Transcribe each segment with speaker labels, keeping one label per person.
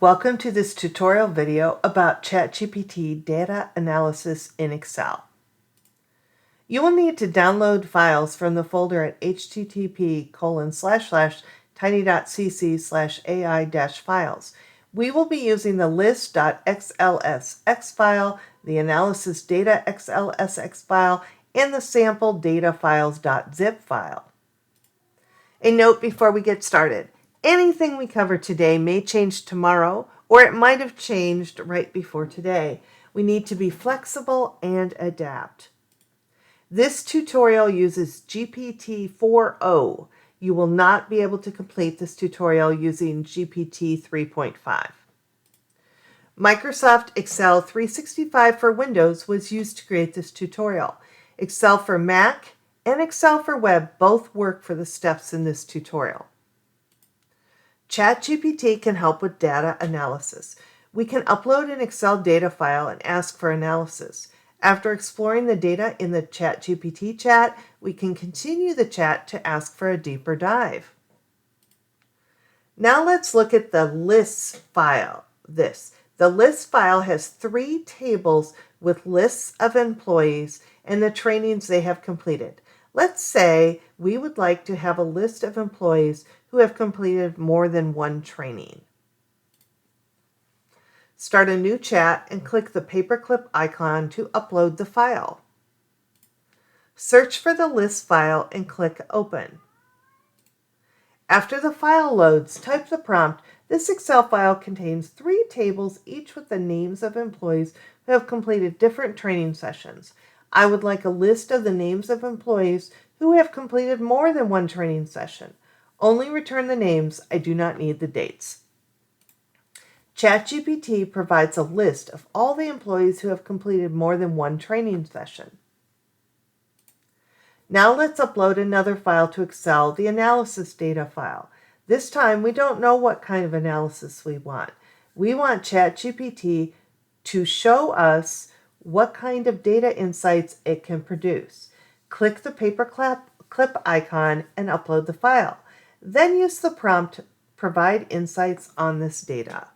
Speaker 1: Welcome to this tutorial video about ChatGPT data analysis in Excel. You will need to download files from the folder at http://tiny.cc/ai-files. We will be using the list.xlsx file, the analysis data xlsx file, and the sample data files.zip file. A note before we get started. Anything we cover today may change tomorrow, or it might have changed right before today. We need to be flexible and adapt. This tutorial uses GPT-4o. You will not be able to complete this tutorial using GPT 3.5. Microsoft Excel 365 for Windows was used to create this tutorial. Excel for Mac and Excel for Web both work for the steps in this tutorial. ChatGPT can help with data analysis. We can upload an Excel data file and ask for analysis. After exploring the data in the ChatGPT chat, we can continue the chat to ask for a deeper dive. Now let's look at the lists file. The list file has 3 tables with lists of employees and the trainings they have completed. Let's say we would like to have a list of employees who have completed more than one training. Start a new chat and click the paperclip icon to upload the file. Search for the list file and click Open. After the file loads, type the prompt. This Excel file contains 3 tables, each with the names of employees who have completed different training sessions. I would like a list of the names of employees who have completed more than one training session. Only return the names. I do not need the dates. ChatGPT provides a list of all the employees who have completed more than one training session. Now let's upload another file to Excel, the analysis data file. This time we don't know what kind of analysis we want. We want ChatGPT to show us what kind of data insights it can produce. Click the paperclip icon and upload the file. Then use the prompt, provide insights on this data.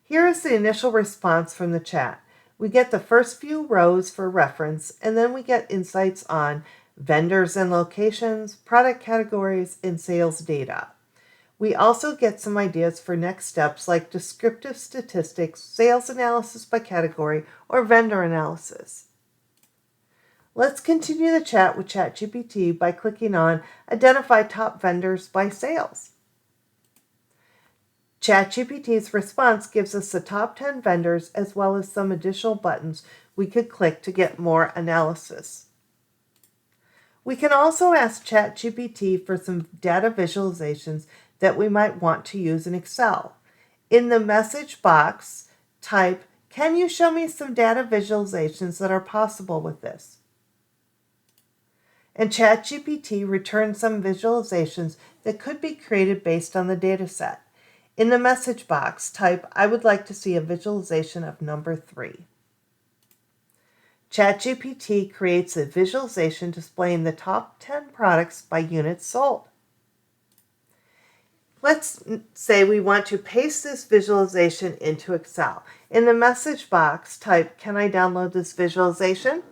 Speaker 1: Here is the initial response from the chat. We get the first few rows for reference, and then we get insights on vendors and locations, product categories, and sales data. We also get some ideas for next steps like descriptive statistics, sales analysis by category, or vendor analysis. Let's continue the chat with ChatGPT by clicking on Identify Top Vendors by Sales. ChatGPT's response gives us the top 10 vendors as well as some additional buttons we could click to get more analysis. We can also ask ChatGPT for some data visualizations that we might want to use in Excel. In the message box, type, "Can you show me some data visualizations that are possible with this?" And ChatGPT returns some visualizations that could be created based on the data set. In the message box, type, "I would like to see a visualization of number 3. ChatGPT creates a visualization displaying the top 10 products by units sold. Let's say we want to paste this visualization into Excel. In the message box, type, "Can I download this visualization?"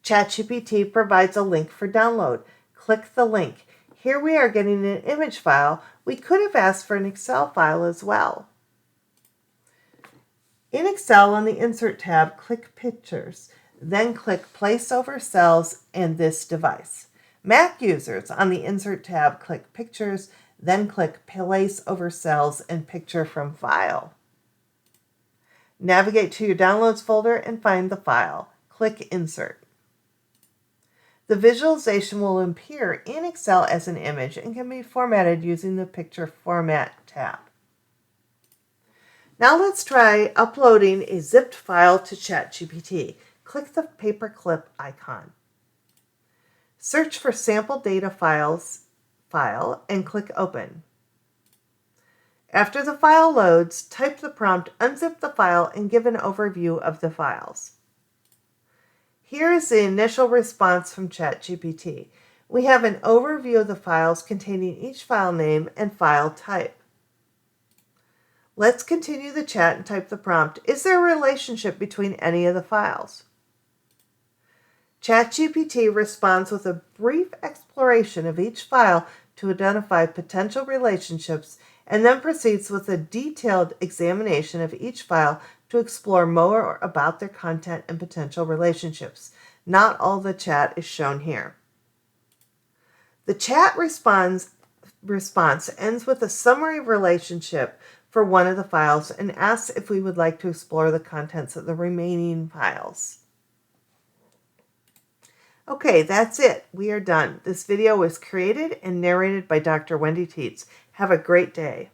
Speaker 1: ChatGPT provides a link for download. Click the link. Here we are getting an image file. We could have asked for an Excel file as well. In Excel, on the Insert tab, click Pictures, then click Place over Cells and this device. Mac users, on the Insert tab, click Pictures, then click Place over Cells and Picture from File. Navigate to your Downloads folder and find the file. Click Insert. The visualization will appear in Excel as an image and can be formatted using the Picture Format tab. Now let's try uploading a zipped file to ChatGPT. Click the paperclip icon. Search for Sample Data Files file and click Open. After the file loads, type the prompt, unzip the file, and give an overview of the files. Here is the initial response from ChatGPT. We have an overview of the files containing each file name and file type. Let's continue the chat and type the prompt, "Is there a relationship between any of the files?" ChatGPT responds with a brief exploration of each file to identify potential relationships and then proceeds with a detailed examination of each file to explore more about their content and potential relationships. Not all the chat is shown here. The chat response ends with a summary relationship for one of the files and asks if we would like to explore the contents of the remaining files. Okay, that's it. We are done. This video was created and narrated by Dr. Wendy Tietz. Have a great day.